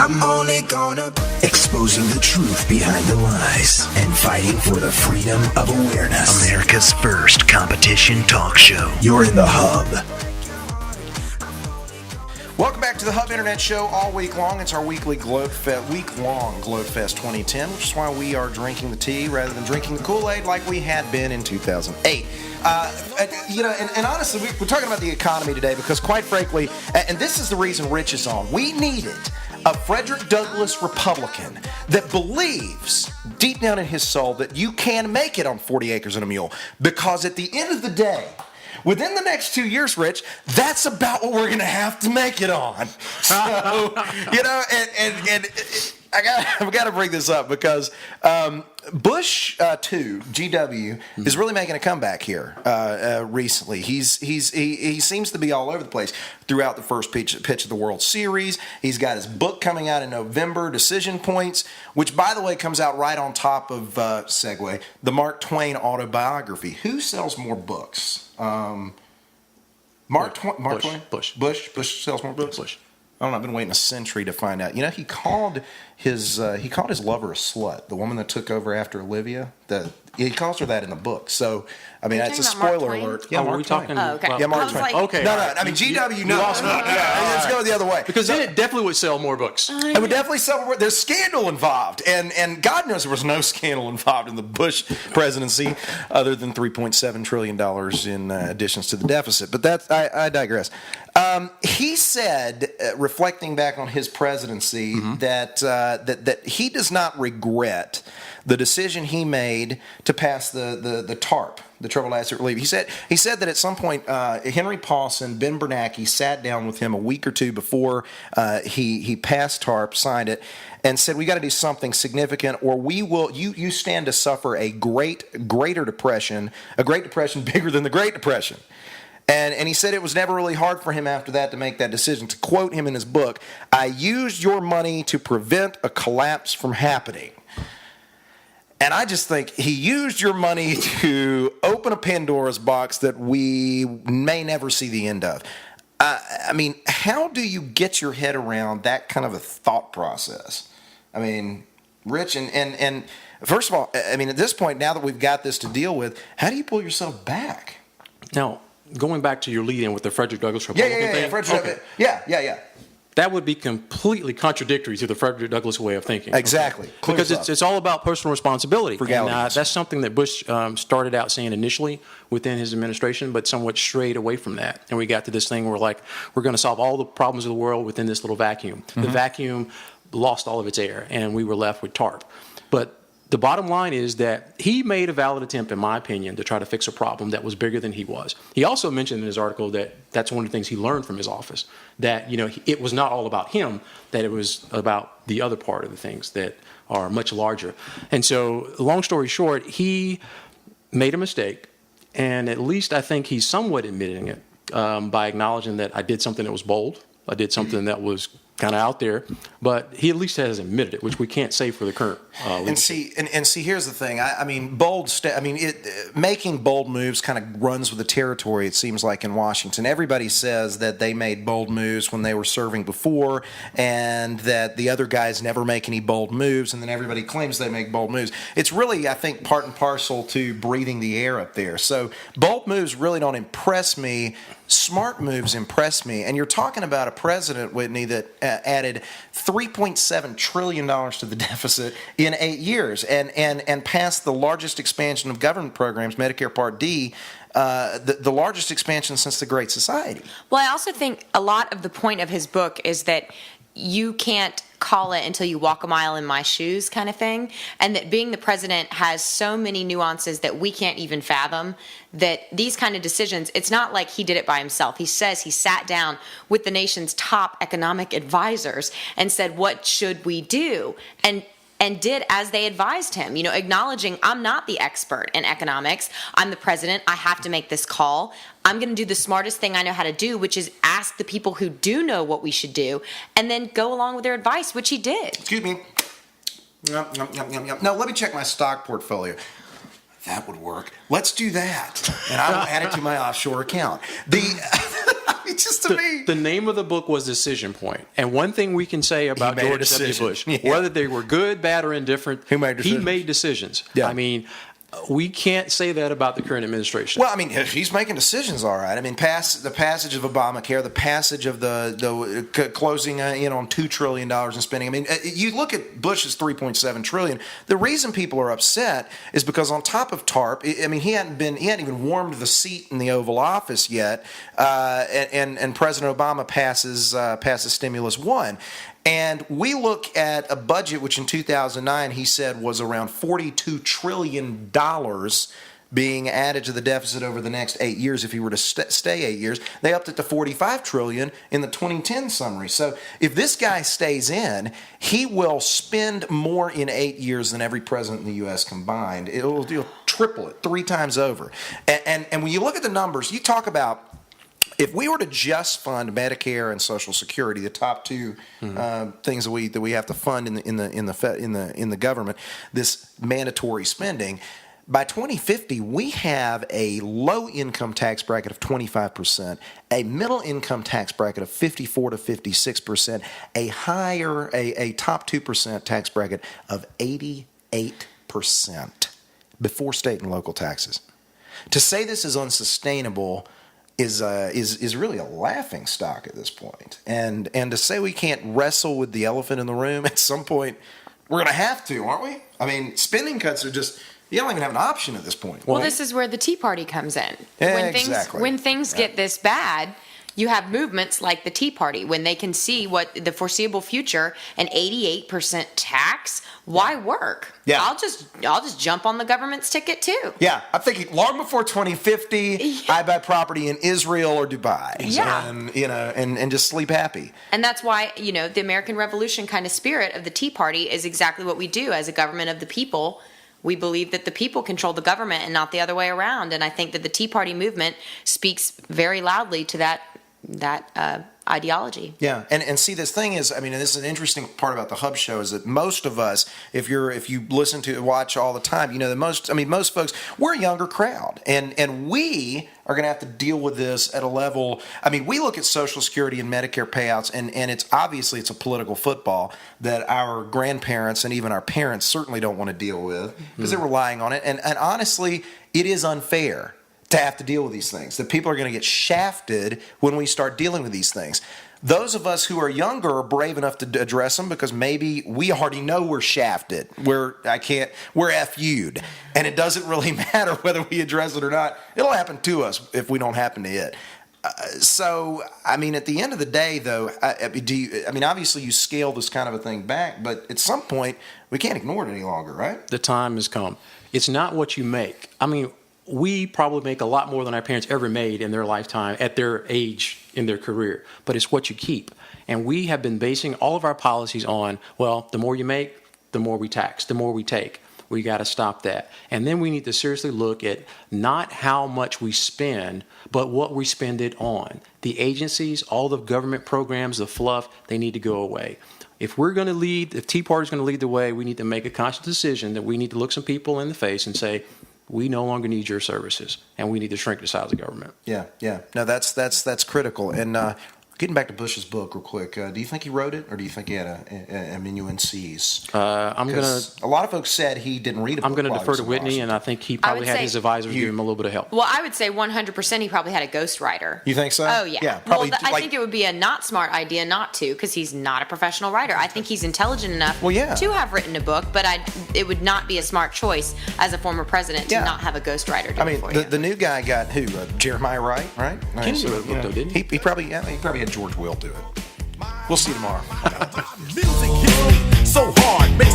I'm only gonna exposing the truth behind the lies and fighting for the freedom of awareness. America's first competition talk show. You're in the Hub. Welcome back to the Hub Internet Show all week long. It's our weekly week-long Globe Fest 2010, which is why we are drinking the tea rather than drinking the Kool-Aid like we had been in 2008. And honestly, we're talking about the economy today because, quite frankly, and this is the reason Rich is on, we needed a Frederick Douglass Republican that believes deep down in his soul that you can make it on 40 acres and a mule. Because at the end of the day, within the next 2 years, Rich, that's about what we're going to have to make it on. So, I've got to bring this up because Bush 2, GW, is really making a comeback here recently. He seems to be all over the place throughout the first pitch of the World Series. He's got his book coming out in November, Decision Points, which, by the way, comes out right on top of, segue, the Mark Twain autobiography. Who sells more books? Mark Twain? Bush sells more books? Bush. I don't know. I've been waiting a century to find out. You know, he called his lover a slut. The woman that took over after Olivia. He calls her that in the book. So, I mean, it's a spoiler alert. Yeah, Mark Twain. Oh, okay. Yeah, Mark Twain. Like, okay. No. I mean, GW. No. Let's go the other way. Because then it definitely would sell more books. It would definitely sell more. There's scandal involved, and God knows there was no scandal involved in the Bush presidency, other than $3.7 trillion in additions to the deficit. But that's I digress. He said, reflecting back on his presidency, that he does not regret the decision he made to pass the TARP, the Troubled Asset Relief. He said that at some point Henry Paulson, Ben Bernanke sat down with him a week or two before he passed TARP, signed it, and said, we got to do something significant or we will you stand to suffer a great depression bigger than the Great Depression. And he said it was never really hard for him after that to make that decision. To quote him in his book, I used your money to prevent a collapse from happening. And I just think he used your money to open a Pandora's box that we may never see the end of. I mean, how do you get your head around that kind of a thought process? I mean, Rich, and first of all, I mean, at this point, now that we've got this to deal with, how do you pull yourself back? Now, going back to your lead-in with the Frederick Douglass Republican thing. Yeah. That would be completely contradictory to the Frederick Douglass way of thinking. Exactly. Okay. Because it's all about personal responsibility. And that's something that Bush started out saying initially within his administration, but somewhat strayed away from that. And we got to this thing where, like, we're going to solve all the problems of the world within this little vacuum. Mm-hmm. The vacuum lost all of its air, and we were left with TARP. But the bottom line is that he made a valid attempt, in my opinion, to try to fix a problem that was bigger than he was. He also mentioned in his article that that's one of the things he learned from his office, that, you know, it was not all about him, that it was about the other part of the things that are much larger. And so, long story short, he made a mistake, and at least I think he's somewhat admitting it by acknowledging that I did something that was bold, I did something that was kind of out there, but he at least has admitted it, which we can't say for the current leadership. And see, here's the thing. I mean, making bold moves kind of runs with the territory. It seems like in Washington, everybody says that they made bold moves when they were serving before, and that the other guys never make any bold moves, and then everybody claims they make bold moves. It's really, I think, part and parcel to breathing the air up there. So bold moves really don't impress me. Smart moves impress me. And you're talking about a president, Whitney, that added $3.7 trillion to the deficit in 8 years and passed the largest expansion of government programs, Medicare Part D, the largest expansion since the Great Society. Well, I also think a lot of the point of his book is that you can't call it until you walk a mile in my shoes kind of thing, and that being the president has so many nuances that we can't even fathom, that these kind of decisions, it's not like he did it by himself. He says he sat down with the nation's top economic advisors and said, what should we do? And did as they advised him, acknowledging, I'm not the expert in economics. I'm the president. I have to make this call. I'm going to do the smartest thing I know how to do, which is ask the people who do know what we should do, and then go along with their advice, which he did. Excuse me. No, let me check my stock portfolio. That would work. Let's do that, and I will add it to my offshore account. just to me. The name of the book was Decision Point. And one thing we can say about made a George W. decision. Bush, Yeah. whether they were good, bad, or indifferent, He made decisions. he made decisions. Yeah. I mean, we can't say that about the current administration. Well, I mean, he's making decisions, all right. I mean, the passage of Obamacare, the passage of the closing in on $2 trillion in spending. I mean, you look at Bush's $3.7 trillion. The reason people are upset is because on top of TARP, I mean, he hadn't even warmed the seat in the Oval Office yet, and President Obama passes Stimulus 1. And we look at a budget which in 2009 he said was around $42 trillion being added to the deficit over the next 8 years if he were to stay 8 years. They upped it to $45 trillion in the 2010 summary. So if this guy stays in, he will spend more in 8 years than every president in the U.S. combined. It'll triple it 3 times over. And when you look at the numbers, you talk about if we were to just fund Medicare and Social Security, the top two things that we have to fund in the government, this mandatory spending, by 2050 we have a low income tax bracket of 25%, a middle income tax bracket of 54 to 56%, a top 2% tax bracket of 88% before state and local taxes. To say this is unsustainable is really a laughing stock at this point. And to say we can't wrestle with the elephant in the room, at some point we're going to have to, aren't we? I mean, spending cuts are just, you don't even have an option at this point. Well, this is where the Tea Party comes in. Exactly. When things get this bad, you have movements like the Tea Party when they can see what the foreseeable future, an 88% tax. Why work? Yeah. I'll just jump on the government's ticket too. Yeah, I'm thinking long before 2050, I buy property in Israel or Dubai. Yeah. And, and just sleep happy. And that's why, the American Revolution kind of spirit of the Tea Party is exactly what we do as a government of the people. We believe that the people control the government and not the other way around. And I think that the Tea Party movement speaks very loudly to that ideology. Yeah, and see, this thing is, I mean, and this is an interesting part about the Hub Show is that most of us, if you listen to watch all the time, most folks, we're a younger crowd, and we are going to have to deal with this at a level. I mean, we look at Social Security and Medicare payouts, and it's obviously it's a political football that our grandparents and even our parents certainly don't want to deal with because they're relying on it, and honestly, it is unfair to have to deal with these things, that people are going to get shafted when we start dealing with these things. Those of us who are younger are brave enough to address them because maybe we already know we're shafted. We're FU'd. And it doesn't really matter whether we address it or not. It'll happen to us if we don't happen to it. So, I mean, at the end of the day, though, obviously you scale this kind of a thing back, but at some point we can't ignore it any longer, right? The time has come. It's not what you make. I mean, we probably make a lot more than our parents ever made in their lifetime at their age in their career, but it's what you keep. And we have been basing all of our policies on, well, the more you make, the more we tax, the more we take. We got to stop that. And then we need to seriously look at not how much we spend, but what we spend it on. The agencies, all the government programs, the fluff, they need to go away. If we're going to lead, if Tea Party is going to lead the way, we need to make a conscious decision that we need to look some people in the face and say, we no longer need your services, and we need to shrink the size of government. Yeah. No, that's critical. And getting back to Bush's book real quick, do you think he wrote it, or do you think he had amanuenses? A lot of folks said he didn't read a book. I'm going to defer to Whitney, and I think he probably had his advisors give him a little bit of help. Well, I would say 100% he probably had a ghostwriter. You think so? Oh, yeah. Yeah, probably. Well, I think it would be a not smart idea not to, because he's not a professional writer. I think he's intelligent enough to have written a book, but it would not be a smart choice as a former president to not have a ghostwriter do it for you. The new guy got who? Jeremiah Wright, right? Kennedy wrote a book, though, didn't he? He probably had George Will do it. We'll see you tomorrow. Music hits me so hard, makes